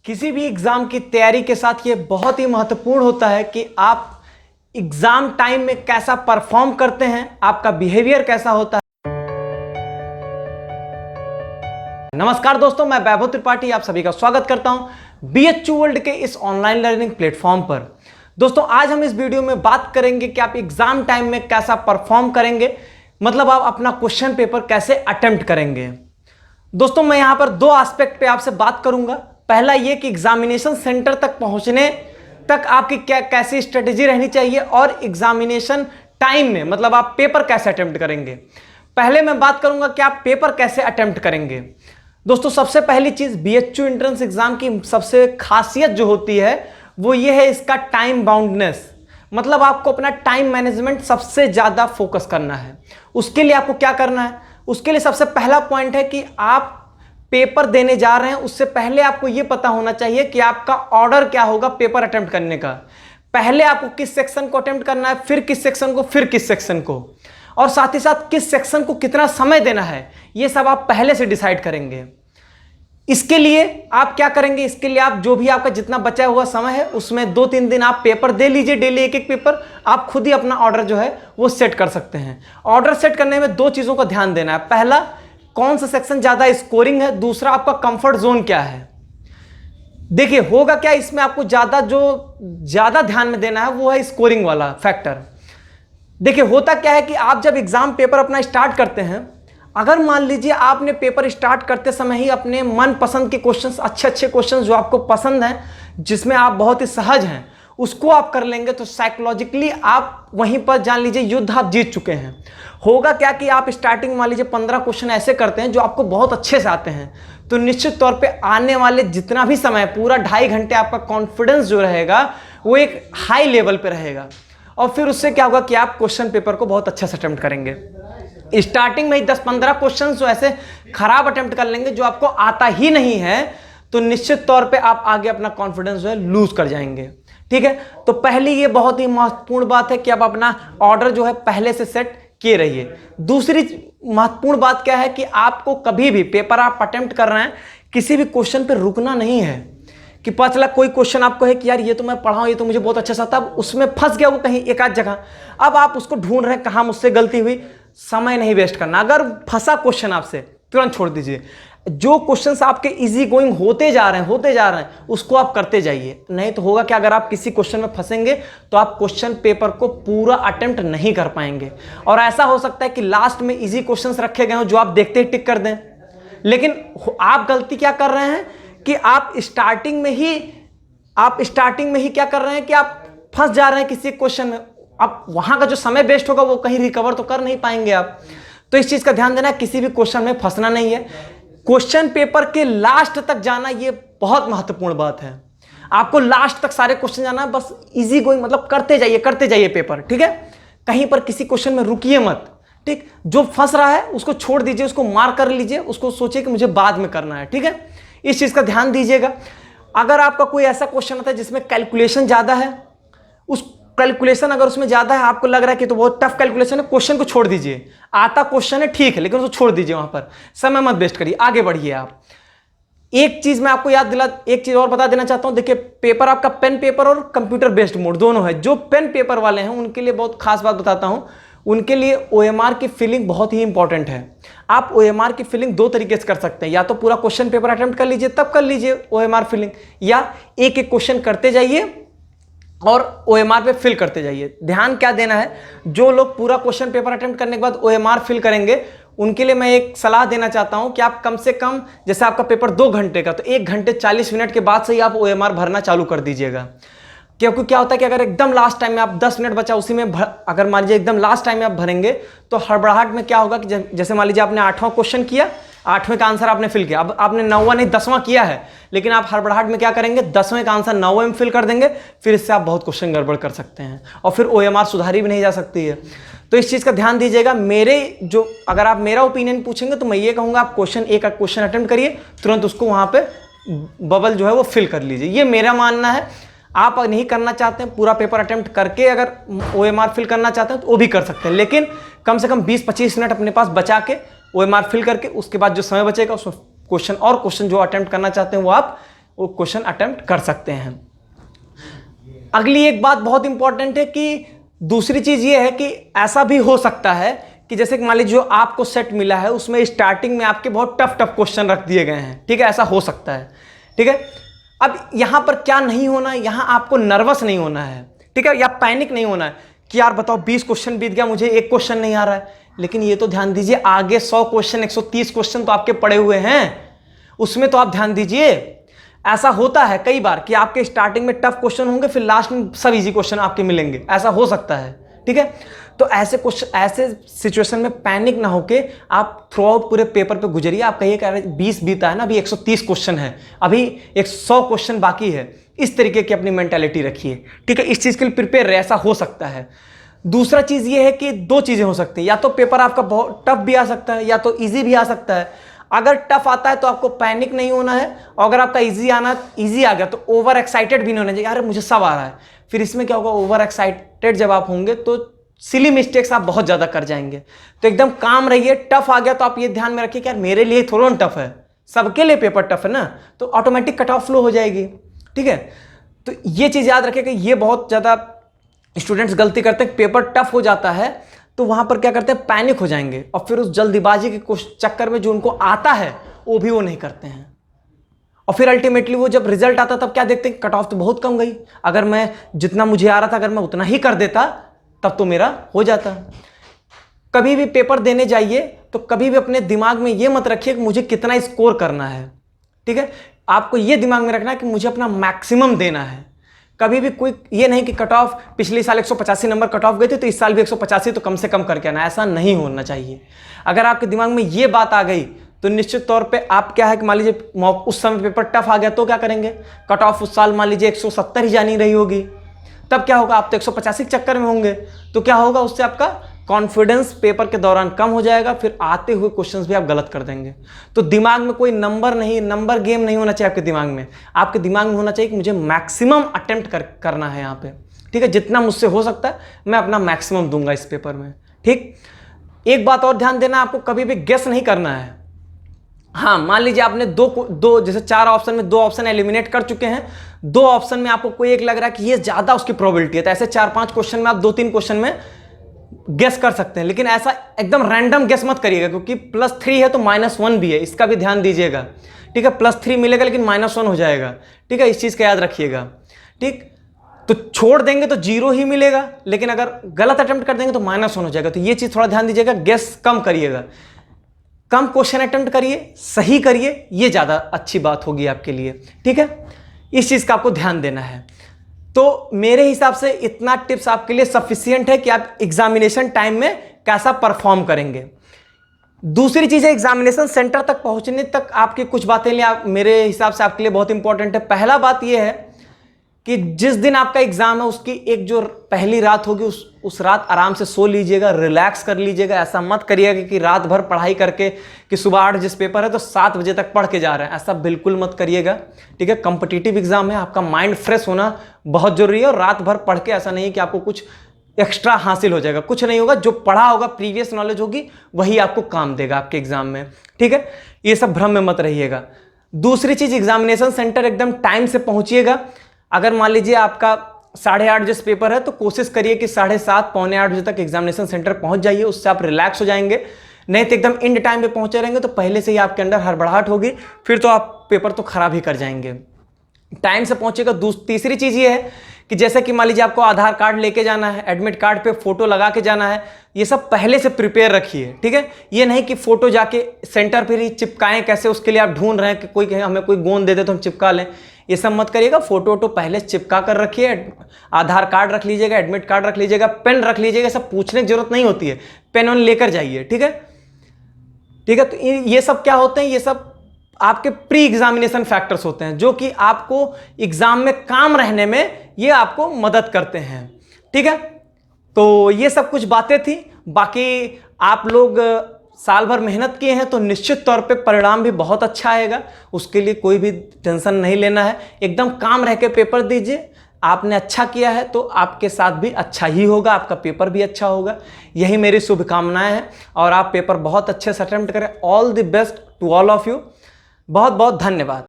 किसी भी एग्जाम की तैयारी के साथ ये बहुत ही महत्वपूर्ण होता है कि आप एग्जाम टाइम में कैसा परफॉर्म करते हैं, आपका बिहेवियर कैसा होता है। नमस्कार दोस्तों, मैं वैभव त्रिपाठी आप सभी का स्वागत करता हूं बीएचयू वर्ल्ड के इस ऑनलाइन लर्निंग प्लेटफॉर्म पर। दोस्तों आज हम इस वीडियो में बात करेंगे कि आप एग्जाम टाइम में कैसा परफॉर्म करेंगे, मतलब आप अपना क्वेश्चन पेपर कैसे अटेम्प्ट करेंगे। दोस्तों मैं यहां पर दो एस्पेक्ट पे आपसे बात करूंगा। पहला ये कि एग्जामिनेशन सेंटर तक पहुंचने तक आपकी क्या कैसी स्ट्रेटेजी रहनी चाहिए, और एग्जामिनेशन टाइम में मतलब आप पेपर कैसे अटेम्प्ट करेंगे। पहले मैं बात करूंगा कि आप पेपर कैसे अटेम्प्ट करेंगे। दोस्तों सबसे पहली चीज बीएचयू एंट्रेंस एग्जाम की सबसे खासियत जो होती है वो ये है इसका टाइम बाउंडनेस, मतलब आपको अपना टाइम मैनेजमेंट सबसे ज्यादा फोकस करना है। उसके लिए आपको क्या करना है, उसके लिए सबसे पहला पॉइंट है कि आप पेपर देने जा रहे हैं उससे पहले आपको यह पता होना चाहिए कि आपका ऑर्डर क्या होगा पेपर अटेम्प्ट करने का। पहले आपको किस सेक्शन को अटेम्प्ट करना है, फिर किस सेक्शन को, फिर किस सेक्शन को, और साथ ही साथ किस सेक्शन को कितना समय देना है, यह सब आप पहले से डिसाइड करेंगे। इसके लिए आप क्या करेंगे, इसके लिए आप जो भी आपका जितना बचा हुआ समय है उसमें 2-3 दिन आप पेपर दे लीजिए, डेली एक एक पेपर। आप खुद ही अपना ऑर्डर जो है वो सेट कर सकते हैं। ऑर्डर सेट करने में दो चीजों का ध्यान देना है। पहला, कौन सा सेक्शन ज्यादा स्कोरिंग है, दूसरा आपका कंफर्ट जोन क्या है। देखिए होगा क्या, इसमें आपको ज्यादा ध्यान में देना है वो है स्कोरिंग वाला फैक्टर। देखिए होता क्या है कि आप जब एग्जाम पेपर अपना स्टार्ट करते हैं, अगर मान लीजिए आपने पेपर स्टार्ट करते समय ही अपने मन पसंद के क्वेश्चंस, अच्छे क्वेश्चंस जो आपको पसंद हैं, जिसमें आप बहुत ही सहज हैं, उसको आप कर लेंगे तो साइकोलॉजिकली आप वहीं पर जान लीजिए युद्ध आप जीत चुके हैं। होगा क्या कि आप स्टार्टिंग मान लीजिए 15 क्वेश्चन ऐसे करते हैं जो आपको बहुत अच्छे से आते हैं, तो निश्चित तौर पे आने वाले जितना भी समय, पूरा 2.5 घंटे आपका कॉन्फिडेंस जो रहेगा वो एक हाई लेवल पे रहेगा, और फिर उससे क्या होगा कि आप क्वेश्चन पेपर को बहुत अच्छे से अटेम्प्ट करेंगे। स्टार्टिंग में ही 10-15 क्वेश्चन जो ऐसे खराब अटेम्प्ट कर लेंगे जो आपको आता ही नहीं है, तो निश्चित तौर पे आप आगे अपना कॉन्फिडेंस जो है लूज कर जाएंगे। ठीक है, तो पहली ये बहुत ही महत्वपूर्ण बात है कि आप अपना ऑर्डर जो है पहले से सेट किए रहिए। दूसरी महत्वपूर्ण बात क्या है कि आपको कभी भी पेपर आप अटेम्प्ट कर रहे हैं, किसी भी क्वेश्चन पे रुकना नहीं है कि पता चला कोई क्वेश्चन आपको है कि यार ये तो मैं पढ़ा हूं, ये तो मुझे बहुत अच्छा सा था, उसमें फंस गया वो कहीं एक आध जगह, अब आप उसको ढूंढ रहे हैं कहां मुझसे गलती हुई। समय नहीं वेस्ट करना। अगर फंसा क्वेश्चन आपसे, तुरंत छोड़ दीजिए। जो क्वेश्चंस आपके इजी गोइंग होते जा रहे हैं उसको आप करते जाइए। नहीं तो होगा कि अगर आप किसी क्वेश्चन में फंसेंगे तो आप क्वेश्चन पेपर को पूरा अटेम्प्ट नहीं कर पाएंगे, और ऐसा हो सकता है कि लास्ट में इजी क्वेश्चंस रखे गए हो जो आप देखते ही टिक कर दें। लेकिन आप गलती क्या कर रहे हैं कि आप स्टार्टिंग में ही क्या कर रहे हैं कि आप फंस जा रहे हैं किसी क्वेश्चन में। अब वहां का जो समय वेस्ट होगा वो कहीं रिकवर तो कर नहीं पाएंगे आप। तो इस चीज का ध्यान देना है, किसी भी क्वेश्चन में फंसना नहीं है। क्वेश्चन पेपर के लास्ट तक जाना ये बहुत महत्वपूर्ण बात है। आपको लास्ट तक सारे क्वेश्चन जाना है, बस इजी गोइंग, मतलब करते जाइए पेपर। ठीक है, कहीं पर किसी क्वेश्चन में रुकिए मत। ठीक, जो फंस रहा है उसको छोड़ दीजिए, उसको मार्क कर लीजिए, उसको सोचिए कि मुझे बाद में करना है। ठीक है, इस चीज का ध्यान दीजिएगा। अगर आपका कोई ऐसा क्वेश्चन आता है जिसमें कैलकुलेशन ज्यादा है, उस कैलकुलेशन अगर उसमें ज्यादा है, आपको लग रहा है कि तो बहुत टफ कैलकुलेशन है, क्वेश्चन को छोड़ दीजिए। आता क्वेश्चन है ठीक है, लेकिन उसको छोड़ दीजिए, वहां पर समय मत वेस्ट करिए, आगे बढ़िए आप। एक चीज मैं आपको एक चीज और बता देना चाहता हूं। देखिए पेपर आपका पेन पेपर और कंप्यूटर बेस्ड मोड दोनों है। जो पेन पेपर वाले हैं उनके लिए बहुत खास बात बताता हूं, उनके लिए ओएमआर की फिलिंग बहुत ही इंपॉर्टेंट है। आप ओएमआर की फिलिंग दो तरीके से कर सकते हैं, या तो पूरा क्वेश्चन पेपर अटेम्प्ट कर लीजिए तब कर लीजिए ओएमआर फिलिंग, या एक एक क्वेश्चन करते जाइए और ओएमआर पे फिल करते जाइए। ध्यान क्या देना है, जो लोग पूरा क्वेश्चन पेपर अटेम्प्ट करने के बाद ओएमआर फिल करेंगे उनके लिए मैं एक सलाह देना चाहता हूं कि आप कम से कम, जैसे आपका पेपर 2 घंटे का, तो 1 घंटे 40 मिनट के बाद से ही आप ओएमआर भरना चालू कर दीजिएगा। क्योंकि क्या होता है कि अगर एकदम लास्ट टाइम में आप 10 मिनट बचा उसी में अगर मान लीजिए एकदम लास्ट टाइम में आप भरेंगे तो हड़बड़ाहट में क्या होगा कि जैसे मान लीजिए आपने 8वां क्वेश्चन किया, 8वें का आंसर आपने फिल किया, अब आपने 9वां नहीं 10वां किया है, लेकिन आप हड़बड़ाहट में क्या करेंगे, 10वें का आंसर 9वें में फिल कर देंगे, फिर इससे आप बहुत क्वेश्चन गड़बड़ कर सकते हैं और फिर ओएमआर सुधारी भी नहीं जा सकती है। तो इस चीज का ध्यान दीजिएगा। अगर आप मेरा ओपिनियन पूछेंगे तो मैं ये कहूंगा आप एक क्वेश्चन अटेम्प्ट करिए, तुरंत उसको वहां पे बबल जो है वो फिल कर लीजिए, ये मेरा मानना है। आप नहीं करना चाहते हैं पूरा पेपर अटेम्प्ट करके अगर ओएमआर फिल करना चाहते हैं तो वो भी कर सकते हैं, लेकिन कम से कम 20-25 मिनट अपने पास बचा के ओएमआर फिल करके उसके बाद जो समय बचेगा उसमें क्वेश्चन जो अटेम्प्ट करना चाहते हैं वो आप वो क्वेश्चन अटेम्प्ट कर सकते हैं। अगली एक बात बहुत इंपॉर्टेंट है कि दूसरी चीज ये है कि ऐसा भी हो सकता है कि जैसे कि मान लीजिए जो आपको सेट मिला है उसमें स्टार्टिंग में आपके बहुत टफ क्वेश्चन रख दिए गए हैं, ठीक है, ऐसा हो सकता है, ठीक है। अब यहां पर क्या नहीं होना है, यहां आपको नर्वस नहीं होना है, ठीक है, या पैनिक नहीं होना है कि यार बताओ 20 क्वेश्चन बीत गया, मुझे एक क्वेश्चन नहीं आ रहा है। लेकिन ये तो ध्यान दीजिए आगे 100 क्वेश्चन 130 क्वेश्चन तो आपके पड़े हुए हैं, उसमें तो आप ध्यान दीजिए। ऐसा होता है कई बार कि आपके स्टार्टिंग में टफ क्वेश्चन होंगे, फिर लास्ट में सब इजी क्वेश्चन आपके मिलेंगे, ऐसा हो सकता है, ठीक है। तो ऐसे क्वेश्चन, ऐसे सिचुएशन में पैनिक ना होके आप थ्रू आउट पूरे पेपर पे गुजरिए। आप कहिए कह रहे 20 बीता है ना, अभी 130 क्वेश्चन है, अभी 100 क्वेश्चन बाकी है, इस तरीके की अपनी मेंटालिटी रखिए, ठीक है। इस चीज के लिए प्रिपेयर रहे, ऐसा हो सकता है। दूसरा चीज ये है कि दो चीजें हो सकती है, या तो पेपर आपका बहुत टफ भी आ सकता है या तो इजी भी आ सकता है। अगर टफ आता है तो आपको पैनिक नहीं होना है, और अगर आपका इजी आ गया तो ओवर एक्साइटेड भी नहीं होना चाहिए, यार मुझे सब आ रहा है। फिर इसमें क्या होगा, ओवर एक्साइटेड जब आप होंगे तो सिली मिस्टेक्स आप बहुत ज्यादा कर जाएंगे। तो एकदम काम रहिए। टफ आ गया तो आप ये ध्यान में रखिए कि यार मेरे लिए थोड़ा टफ है, सबके लिए पेपर टफ है ना, तो ऑटोमेटिक कट ऑफ फ्लो हो जाएगी, ठीक है। तो ये चीज याद रखिए कि ये बहुत ज्यादा स्टूडेंट्स गलती करते हैं, पेपर टफ हो जाता है तो वहां पर क्या करते हैं, पैनिक हो जाएंगे, और फिर उस जल्दीबाजी के चक्कर में जो उनको आता है वो भी वो नहीं करते हैं, और फिर अल्टीमेटली वो जब रिजल्ट आता तब क्या देखते हैं, कट ऑफ तो बहुत कम गई, अगर मैं जितना मुझे आ रहा था अगर मैं उतना ही कर देता तब तो मेरा हो जाता। कभी भी पेपर देने जाइए तो कभी भी अपने दिमाग में ये मत रखिए कि मुझे कितना स्कोर करना है, ठीक है। आपको ये दिमाग में रखना है कि मुझे अपना मैक्सिमम देना है। कभी भी कोई ये नहीं कि कट ऑफ पिछले साल 185 नंबर कट ऑफ गए थे तो इस साल भी 185 तो कम से कम करके आना, ऐसा नहीं होना चाहिए। अगर आपके दिमाग में ये बात आ गई तो निश्चित तौर पे आप क्या है कि मान लीजिए उस समय पेपर टफ आ गया तो क्या करेंगे, कट ऑफ उस साल मान लीजिए 170 ही जानी रही होगी, तब क्या होगा, आप तो 185 के चक्कर में होंगे, तो क्या होगा, उससे आपका कॉन्फिडेंस पेपर के दौरान कम हो जाएगा, फिर आते हुए क्वेश्चंस भी आप गलत कर देंगे। तो दिमाग में कोई नंबर गेम नहीं होना चाहिए आपके दिमाग में। आपके दिमाग में होना चाहिए कि मुझे मैक्सिमम अटेम्प्ट करना है यहाँ पे, ठीक है, जितना मुझसे हो सकता है मैं अपना मैक्सिमम दूंगा इस पेपर में, ठीक। एक बात और ध्यान देना, आपको कभी भी गेस नहीं करना है। हाँ, मान लीजिए आपने दो जैसे 4 ऑप्शन में 2 ऑप्शन एलिमिनेट कर चुके हैं, 2 ऑप्शन में आपको कोई एक लग रहा है कि ये ज्यादा उसकी प्रोबेबिलिटी है, तो ऐसे 4-5 क्वेश्चन में आप 2-3 क्वेश्चन में गेस कर सकते हैं। लेकिन ऐसा एकदम रैंडम गेस मत करिएगा, क्योंकि +3 है तो -1 भी है, इसका भी ध्यान दीजिएगा, ठीक है। +3 मिलेगा लेकिन -1 हो जाएगा, ठीक है, इस चीज का याद रखिएगा, ठीक। तो छोड़ देंगे तो 0 ही मिलेगा, लेकिन अगर गलत अटेम्प्ट कर देंगे तो -1 हो जाएगा। तो ये चीज थोड़ा ध्यान दीजिएगा, गेस कम करिएगा, कम क्वेश्चन अटेम्प्ट करिए, सही करिए, ये ज्यादा अच्छी बात होगी आपके लिए, ठीक है। इस चीज का आपको ध्यान देना है। तो मेरे हिसाब से इतना टिप्स आपके लिए सफिशिएंट है कि आप एग्जामिनेशन टाइम में कैसा परफॉर्म करेंगे। दूसरी चीज है, एग्जामिनेशन सेंटर तक पहुंचने तक आपकी कुछ बातें मेरे हिसाब से आपके लिए बहुत इंपॉर्टेंट है। पहला बात यह है कि जिस दिन आपका एग्जाम है उसकी एक जो पहली रात होगी उस रात आराम से सो लीजिएगा, रिलैक्स कर लीजिएगा। ऐसा मत करिएगा कि रात भर पढ़ाई करके कि सुबह 8 बजे पेपर है तो 7 बजे तक पढ़ के जा रहे हैं, ऐसा बिल्कुल मत करिएगा, ठीक है। कॉम्पिटिटिव एग्जाम है, आपका माइंड फ्रेश होना बहुत जरूरी है, और रात भर पढ़ के ऐसा नहीं है कि आपको कुछ एक्स्ट्रा हासिल हो जाएगा, कुछ नहीं होगा। जो पढ़ा होगा, प्रीवियस नॉलेज होगी, वही आपको काम देगा आपके एग्जाम में, ठीक है। ये सब भ्रम में मत रहिएगा। दूसरी चीज, एग्जामिनेशन सेंटर एकदम टाइम से पहुंचिएगा। अगर मान लीजिए आपका 8:30 बजे पेपर है तो कोशिश करिए कि 7:30 पौने 8 बजे तक एग्जामिनेशन सेंटर पहुंच जाइए, उससे आप रिलैक्स हो जाएंगे। नहीं तो एकदम एंड टाइम पे पहुंचे रहेंगे तो पहले से ही आपके अंदर हड़बड़ाहट होगी, फिर तो आप पेपर तो खराब ही कर जाएंगे। टाइम से पहुंचेगा। तीसरी चीज ये है कि जैसे कि मान लीजिए आपको आधार कार्ड लेके जाना है, एडमिट कार्ड पे फोटो लगा के जाना है, ये सब पहले से प्रिपेयर रखिए, ठीक है। ये नहीं कि फोटो जाके सेंटर पर ही चिपकाएं, कैसे उसके लिए आप ढूंढ रहे हैं कि कोई हमें कोई गोंद दे दे तो हम चिपका लें, ये सब मत करिएगा। फोटो पहले चिपका कर रखिए, आधार कार्ड रख लीजिएगा, एडमिट कार्ड रख लीजिएगा, पेन रख लीजिएगा, सब पूछने की जरूरत नहीं होती है, पेन ऑन लेकर जाइए, ठीक है, ठीक है। तो ये सब क्या होते हैं, ये सब आपके प्री एग्जामिनेशन फैक्टर्स होते हैं जो कि आपको एग्जाम में काम रहने में ये आपको मदद करते हैं, ठीक है। तो ये सब कुछ बातें थी। बाकी आप लोग साल भर मेहनत किए हैं तो निश्चित तौर पे परिणाम भी बहुत अच्छा आएगा, उसके लिए कोई भी टेंशन नहीं लेना है। एकदम काम रह के पेपर दीजिए। आपने अच्छा किया है तो आपके साथ भी अच्छा ही होगा, आपका पेपर भी अच्छा होगा, यही मेरी शुभकामनाएं हैं। और आप पेपर बहुत अच्छे से अटेम्प्ट करें। All the best to all of you. बहुत बहुत धन्यवाद।